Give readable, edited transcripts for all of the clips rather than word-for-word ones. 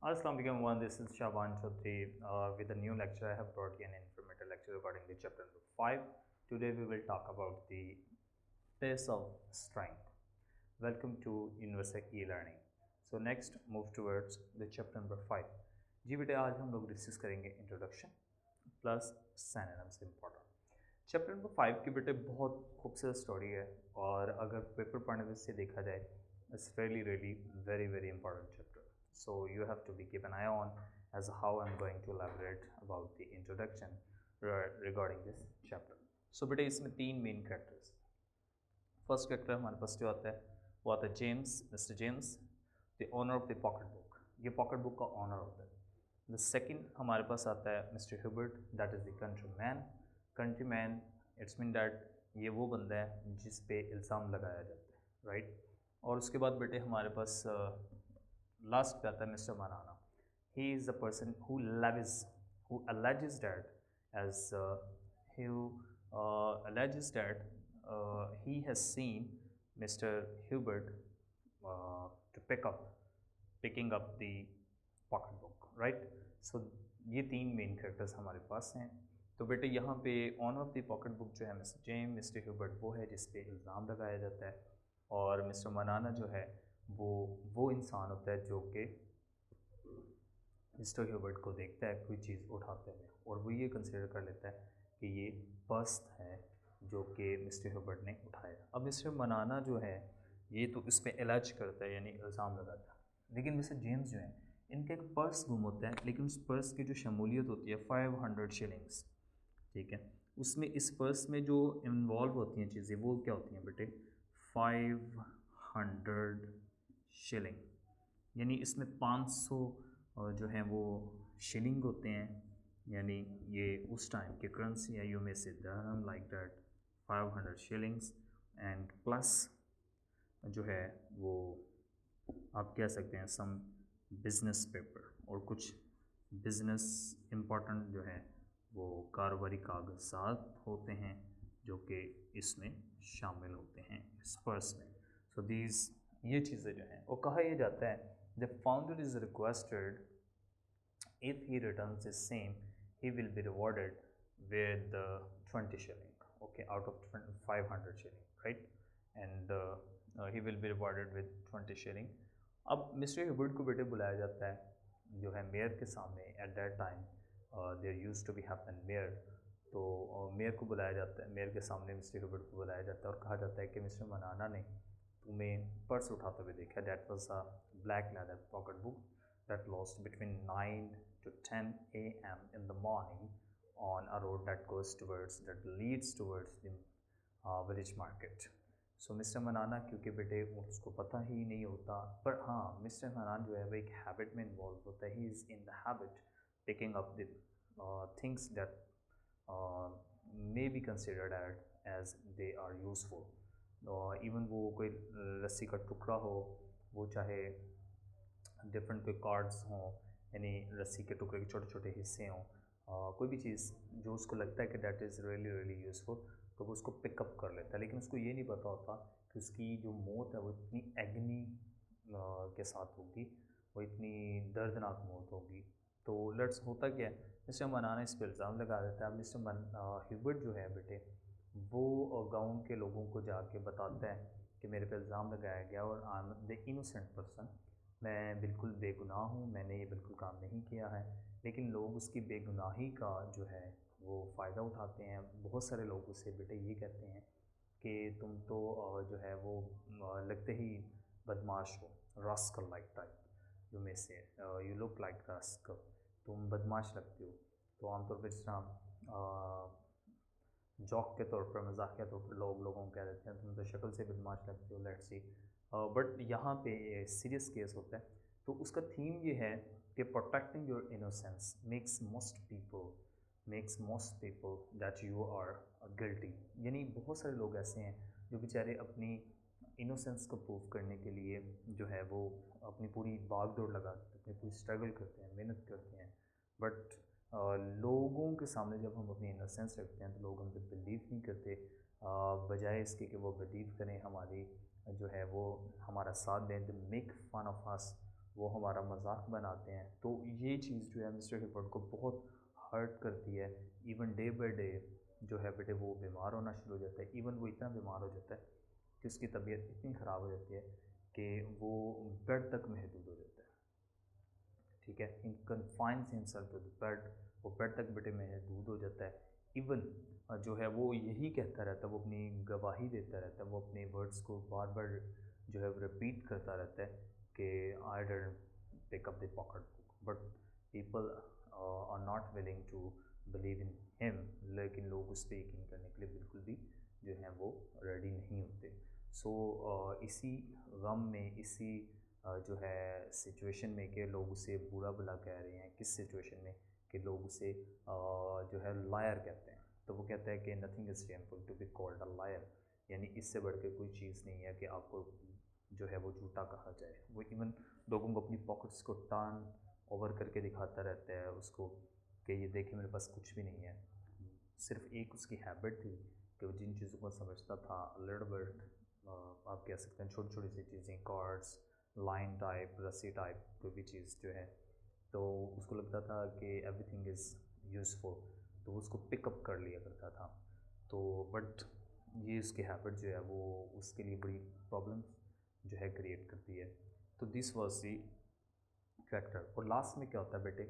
Assalamu alaikum everyone, this is Shaban Chaudhary with a new lecture. I have brought you an informative lecture regarding the chapter number 5. Today we will talk about the pace of strength. Welcome to Universal E-Learning. So next move towards the chapter number 5. जी बेटे आज हम लोग discuss करेंगे introduction plus synonyms important. Chapter number 5 की बेटे बहुत खूबसूरत story है और अगर पेपर पढ़ने से देखा जाए it's really really very very important chapter. So you have to be keep an eye on as how I'm going to elaborate about the introduction regarding this chapter. So बेटे इसमें तीन मेन कैरेक्टर्स. फर्स्ट कैरेक्टर हमारे पास जो आता है वो आता है James, mister James, the owner of the pocket book. ये पॉकेट बुक का ऑनर होता है. द सेकंड हमारे पास आता है mister Hubert, that is the country man. Country man it's mean that ये वो बंदा है जिस पे इल्ज़ाम लगाया जाता है, राइट. और उसके बाद बेटे हमारे पास लास्ट पे आता है मिस्टर मनाना. He is the person who alleges that as who alleges that he has seen Mr. Hubert to picking up the pocket book, right? So ये तीन मेन कैरेक्टर्स हमारे पास हैं. तो बेटे यहाँ पे owner of the pocket book जो है मिस्टर जेम, मिस्टर ह्यूबर्ट वो है जिस पे इल्ज़ाम लगाया जाता है, और मिस्टर मनाना जो है वो इंसान होता है जो कि मिस्टर ह्यूबर्ट को देखता है कोई चीज़ उठाते हुए और वो ये कंसिडर कर लेता है कि ये पर्स है जो कि मिस्टर ह्यूबर्ट ने उठाया. अब मिस्टर मनाना जो है ये तो इस पर इलाज करता है यानी इल्ज़ाम लगाता है, लेकिन मिस्टर जेम्स जो है इनका एक पर्स गुम होता है, लेकिन उस पर्स की जो शमूलियत होती है 500 शिलिंग्स, ठीक है. उसमें इस पर्स में जो इन्वॉल्व होती हैं चीज़ें वो क्या होती हैं बेटे 500 शिलिंग, यानी इसमें 500 जो है वो शिलिंग होते हैं, यानी ये उस टाइम की करेंसी है. यू मे से दरहम like that 500 shillings and plus जो है वो आप कह सकते हैं सम बिजनेस पेपर और कुछ बिजनेस इम्पोर्टेंट जो है वो कारोबारी कागजात होते हैं जो कि इसमें शामिल होते हैं इस पर्स में. सो दीज ये चीज़ें जो हैं वो कहा यह जाता है the founder is requested if he returns the same he will be rewarded with 20 shilling, okay, out of 500 shilling, right, and he will be rewarded with 20 shilling. अब मिस्टर ह्यूबर्ट को बेटे बुलाया जाता है जो है मेयर के सामने. At that time there used to be happen mayor. तो मेयर को बुलाया जाता है, मेयर के सामने मिस्टर ह्यूबर्ट को बुलाया जाता है और कहा जाता है कि मिस्टर मनाना ने तुम्हें पर्स उठाते हुए देखा. That was a black leather pocket book that lost between 9 to 10 a.m. in the morning on a road that leads towards the village market. So mister मनाना क्योंकि बेटे उसको पता ही नहीं होता, पर हाँ मिस्टर मनाना जो है वो एक हैबिट में इन्वॉल्व होता है. He is in the habit picking up the things that may be considered as they are useful. Even वो कोई रस्सी का टुकड़ा हो, वो चाहे डिफरेंट कोई कार्ड्स हों, यानी रस्सी के टुकड़े के छोटे छोटे हिस्से हों, कोई भी चीज़ जो उसको लगता है कि that is really really useful तो वो उसको पिकअप कर लेता है. लेकिन उसको ये नहीं पता होता कि उसकी जो मौत है वो इतनी एग्नी के साथ होगी, वो इतनी दर्दनाक मौत होगी. तो लेट्स होता क्या है मिस्टर मनाना इस पर इल्ज़ाम लगा देता है. मिस्टर ह्यूबर्ट जो है बेटे वो गाँव के लोगों को जाके बताता है कि मेरे पे इल्ज़ाम लगाया गया और I am the innocent person, मैं बिल्कुल बेगुनाह हूँ, मैंने ये बिल्कुल काम नहीं किया है. लेकिन लोग उसकी बेगुनाही का जो है वो फ़ायदा उठाते हैं. बहुत सारे लोग उससे बेटे ये कहते हैं कि तुम तो जो है वो लगते ही बदमाश हो, रास्कल लाइक टाइप, जो में से यू लुक लाइक रास्कल, तुम बदमाश लगते हो. तो आमतौर पर जिस तरह जॉक के तौर पर, मजाकिया तौर पर लोगों को कह देते हैं तुम तो शक्ल से बदमाश लगते हो, लेट्स सी. बट यहाँ पे सीरियस केस होता है. तो उसका थीम ये है कि protecting your innocence makes most people that you are guilty. यानी बहुत सारे लोग ऐसे हैं जो बेचारे अपनी इनोसेंस को प्रूव करने के लिए जो है वो अपनी पूरी भाग दौड़ लगाते हैं, अपनी पूरी स्ट्रगल करते हैं, मेहनत करते हैं. बट लोगों के सामने जब हम अपनी इनोसेंस रखते हैं तो लोग हम पे बिलीव नहीं करते, बजाय इसके कि वो बिलीव करें, हमारी जो है वो हमारा साथ दें. The make fun of us वो हमारा मजाक बनाते हैं। तो ये चीज़ जो है मिस्टर हिफर्ड को बहुत हर्ट करती है। इवन डे बाई डे जो है बेटे वो बीमार होना शुरू हो जाता है। इवन वो इतना बीमार हो जाता है कि उसकी तबीयत इतनी ख़राब हो जाती है कि वो बेड तक महदूद हो जाता है। ठीक है, in confines himself to the bed, वो बेड तक बेटे महदूद हो जाता है। इवन जो है वो यही कहता रहता है, वो अपनी गवाही देता रहता है, वो अपने वर्ड्स को बार बार जो है रिपीट करता रहता है कि I didn't pick up the pocket book, but people are not willing to believe in him. लेकिन लोग उस पर यकीन करने के लिए बिल्कुल भी जो है वो रेडी नहीं होते। सो इसी गम में, इसी जो है सिचुएशन में कि लोग उसे बुरा भला कह रहे हैं, किस सिचुएशन में कि लोग उसे जो है लायर कहते हैं। तो वो कहता है कि nothing is shameful to be called a liar, यानी इससे बढ़ के कोई चीज़ नहीं है कि आपको जो है वो झूठा कहा जाए। वो इवन लोगों को अपनी पॉकेट्स को टर्न ओवर करके दिखाता रहता है उसको कि ये देखिए मेरे पास कुछ भी नहीं है। सिर्फ एक उसकी हैबिट थी कि वो जिन चीज़ों को समझता था लिटिल बिट, आप कह सकते हैं छोटी छोटी सी चीज़ें, कार्ड्स, लाइन टाइप, रस्सी टाइप, कोई भी चीज़ जो है, तो उसको लगता था कि एवरीथिंग इज़ यूज़फुल, तो उसको पिकअप कर लिया करता था। तो बट ये उसकी हैबिट जो है वो उसके लिए बड़ी प्रॉब्लम जो है क्रिएट करती है। तो दिस वॉज दी फैक्टर। और लास्ट में क्या होता है बेटे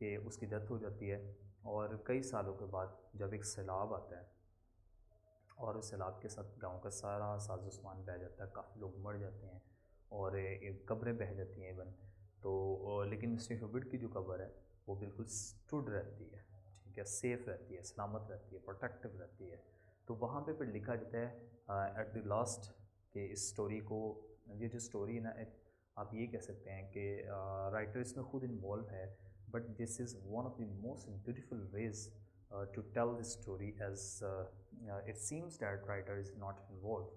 कि उसकी डेथ हो जाती है और कई सालों के बाद जब एक सैलाब आता है और उस सैलाब के साथ गांव का सारा साजो सामान बह जाता है, काफ़ी लोग मर जाते हैं और कब्रें बह जाती हैं इवन। तो लेकिन मिस्टर ह्यूबर्ट की जो कब्र है वो बिल्कुल स्टूड रहती है, ठीक है, सेफ़ रहती है, सलामत रहती है, प्रोटेक्टिव रहती है। तो वहाँ पे फिर लिखा जाता है एट द लास्ट कि इस स्टोरी को, ये जो स्टोरी है ना, आप ये कह सकते हैं कि राइटर इसमें खुद इन्वॉल्व है, but this is one of the most beautiful veg to tell the story, as it seems that writer is not involved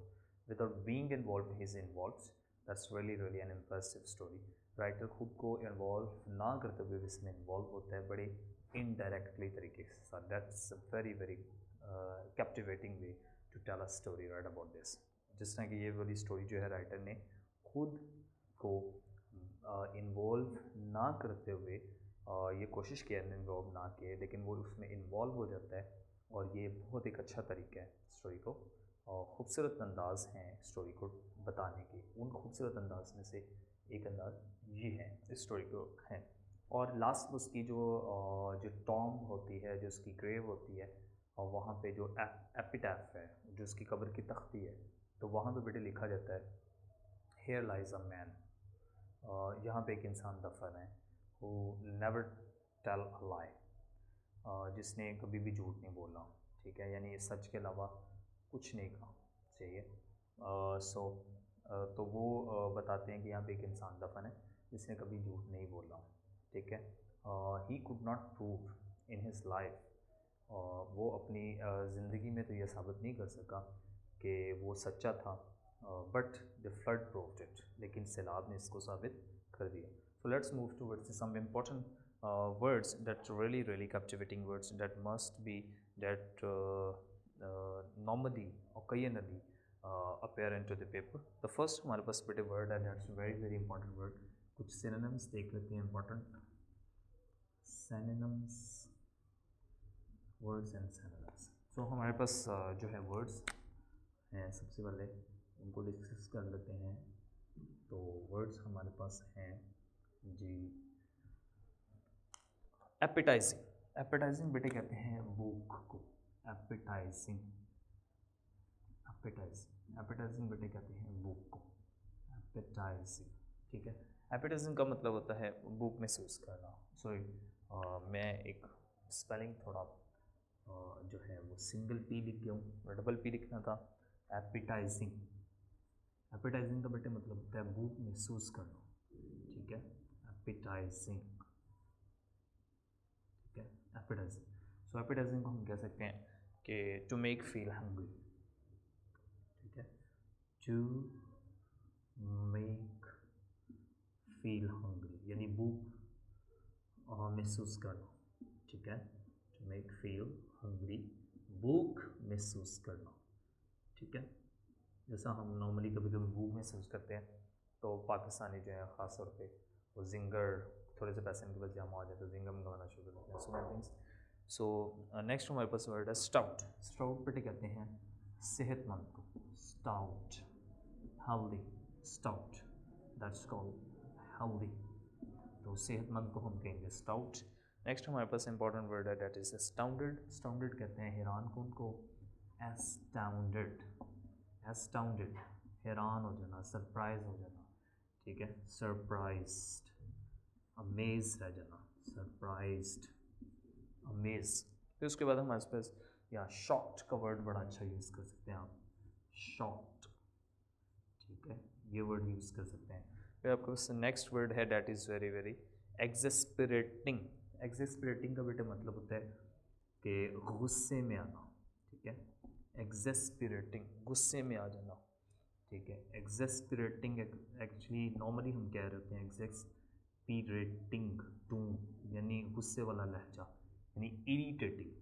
without being involved, he is involved. That's really an impressive story. Writer खुद को involve ना करते हुए इसमें involve होता है बड़े indirectly तरीके के साथ। That's a very captivating way to tell a story right about this. जिस तरह की ये वाली स्टोरी जो है राइटर ने खुद को इन्वॉल्व ना करते हुए ये कोशिश किया इन्वॉल्व ना किए, लेकिन वो उसमें इन्वॉल्व हो जाता है और ये बहुत एक अच्छा तरीका है स्टोरी को, और ख़ूबसूरत अंदाज़ हैं स्टोरी को बताने के। उन खूबसूरत अंदाज में से एक अंदाज़ ये है इस स्टोरी को है। और लास्ट उसकी जो टॉम्ब होती है, जो उसकी ग्रेव होती है, और वहाँ पे जो एपिटैफ है, जो उसकी कब्र की तख्ती है, तो वहाँ पे बेटे लिखा जाता है हेयर लाइज अ मैन, यहाँ पे एक इंसान दफन है, who never tell a lie, जिसने कभी भी झूठ नहीं बोला, ठीक है, यानी सच के अलावा कुछ नहीं कहा चाहिए। तो वो बताते हैं कि यहाँ पे एक इंसान दफन है जिसने कभी झूठ नहीं बोला, ठीक है। He could not prove in his life, वो अपनी ज़िंदगी में तो यह साबित नहीं कर सका कि वो सच्चा था, but the flood proved it, लेकिन सैलाब ने इसको साबित कर दिया। So let's move towards some important words that really captivating words that must be that normally occasionally appear into the paper. The first हमारे पास बेटे word है, that's very important word. कुछ synonyms देख लेते हैं important synonyms, words and synonyms. So हमारे पास जो है words हैं, सबसे पहले उनको डिस्कस कर लेते हैं। तो words हमारे पास हैं जी, एपिटाइजिंग। एपिटाइजिंग बेटे कहते हैं भूख को, एपिटाइजिंग, एपिटाइजिंग बेटे कहते हैं भूख को, एपिटाइजिंग, ठीक है। एपिटाइजिंग का मतलब होता है भूख महसूस करना। सॉरी, मैं एक स्पेलिंग थोड़ा जो है वो सिंगल पी लिख गया हूँ, डबल पी लिखना था। एपिटाइजिंग, एपिटाइजिंग का बेटे मतलब होता है भूख महसूस करना, ठीक है, एपिटाइजिंग, ठीक है, एपिटाइजिंग। सो एपिटाइजिंग को हम कह सकते हैं कि टू मेक फील हंग्री, ठीक है, टू मेक फील हंग्री यानी भूख महसूस करना, ठीक है, टू मेक फील हंग्री, भूख महसूस करना, ठीक है। जैसा हम नॉर्मली कभी कभी भूख महसूस करते हैं तो पाकिस्तानी जो है ख़ास तौर पे वो जिंगर, थोड़े से पैसे इनके पास जमा हो जाए तो जिंगर मंगवाना शुरू कर देते हैं, so many things. So next हमारे पास वर्ड है स्टाउट। स्टाउट बेटे कहते हैं सेहतमंद को, stout, healthy, stout, that's called healthy, तो सेहतमंद को हम कहेंगे स्टाउट। नेक्स्ट हमारे पास इंपॉर्टेंट वर्ड है दैट इज एस्टाउंडेड। एस्टाउंडेड कहते हैं हैरान कौन को, एस्टाउंडेड, एस्टाउंडेड हैरान हो जाना, सरप्राइज हो जाना, ठीक है, सरप्राइज्ड, अमेज रह जाना, सरप्राइज्ड, अमेज। फिर उसके बाद हमारे पास या शॉक्ड का वर्ड बड़ा अच्छा यूज़ कर सकते हैं आप, शॉक्ड, ठीक है, ये वर्ड यूज़ कर सकते हैं। फिर आपके पास नेक्स्ट वर्ड है डैट इज़ वेरी वेरी एग्जेस्परेटिंग। एग्जेस्परेटिंग का बेटा मतलब होता है कि गुस्से में आना, ठीक है, एग्जेस्परेटिंग, गुस्से में आ जाना, ठीक है। एग्जेस्परेटिंग एक्चुअली नॉर्मली हम कह रहे होते हैं एग्जेस्परेटिंग टून, यानी गुस्से वाला लहजा, यानी इरीटेटिंग,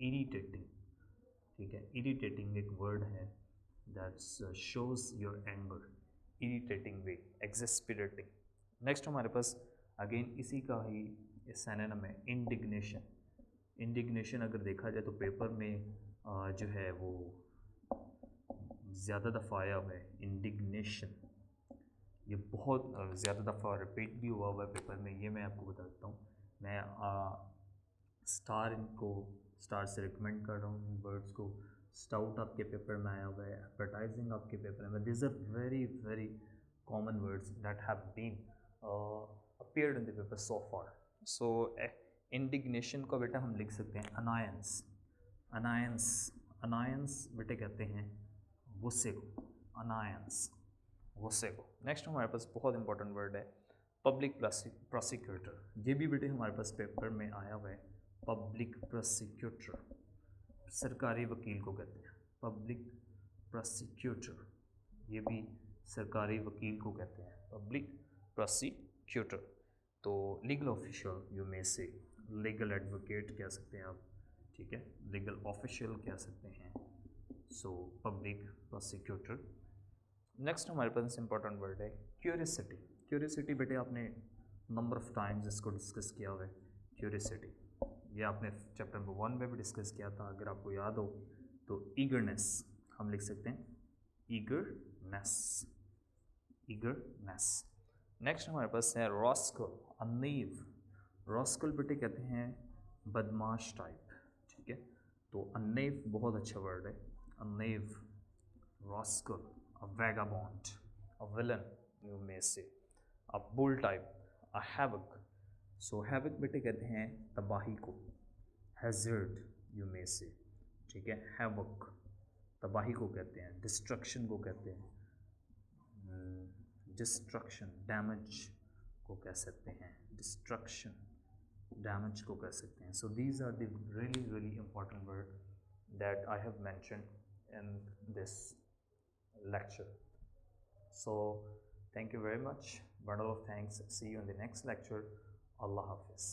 इरीटेटिंग, ठीक है, इरीटेटिंग एक वर्ड है that's shows your anger, irritating way, exasperating. Next हमारे पास अगेन इसी का ही सिनोनिम है इंडिग्नेशन। इंडिग्नेशन अगर देखा जाए तो पेपर में जो है वो ज़्यादा दफ़ा आया हुआ है इंडिग्नेशन, ये बहुत ज़्यादा दफ़ा रिपीट भी हुआ हुआ है पेपर में, ये मैं आपको बता देता हूँ। मैं स्टार इनको स्टार से रिकमेंड कर रहा हूँ इन वर्ड्स को। स्टाउट आपके पेपर में आया हुआ है, एडवर्टाइजिंग आपके पेपर में, this are very very common words that have been appeared in the paper so far. So indignation को बेटा हम लिख सकते हैं अनायंस, अनायंस, अनायंस बेटे कहते हैं गुस्से को, अनायंस, गुस्से को। नेक्स्ट हमारे पास बहुत इंपॉर्टेंट वर्ड है पब्लिक प्रोसिक्यूटर। ये भी बेटे हमारे पास पेपर में आया हुआ है, पब्लिक प्रोसिक्यूटर, सरकारी वकील को कहते हैं, पब्लिक प्रोसिक्यूटर, ये भी सरकारी वकील को कहते हैं, पब्लिक प्रोसिक्यूटर। तो लीगल ऑफिशियल यू मे से, लीगल एडवोकेट कह सकते हैं आप, ठीक है, लीगल ऑफिशियल कह सकते हैं, सो पब्लिक प्रोसिक्यूटर। नेक्स्ट हमारे पास इंपॉर्टेंट वर्ड है क्यूरियसिटी। क्यूरियसिटी बेटे आपने नंबर ऑफ टाइम्स इसको डिस्कस किया हुआ है, क्यूरियसिटी, ये आपने चैप्टर नंबर 1 में भी डिस्कस किया था अगर आपको याद हो तो। ईगरनेस हम लिख सकते हैं, ईगरनेस, ईगरनेस। नेक्स्ट हमारे पास है रॉस्कल, अनीव। रॉस्कल बेटे कहते हैं बदमाश टाइप, ठीक है, तो अनीव बहुत अच्छा वर्ड है, अनीव, rascal, a vagabond, a villain you may say, a bull type, a havoc। so havoc बेटे कहते हैं तबाही को, hazard you may say, ठीक है, havoc तबाही को कहते हैं, destruction को कहते हैं, destruction, damage को कह सकते हैं, destruction, damage को कह सकते हैं। so these are the really really important word that I have mentioned in this lecture. So thank you very much, bundle of thanks, see you in the next lecture, Allah Hafiz.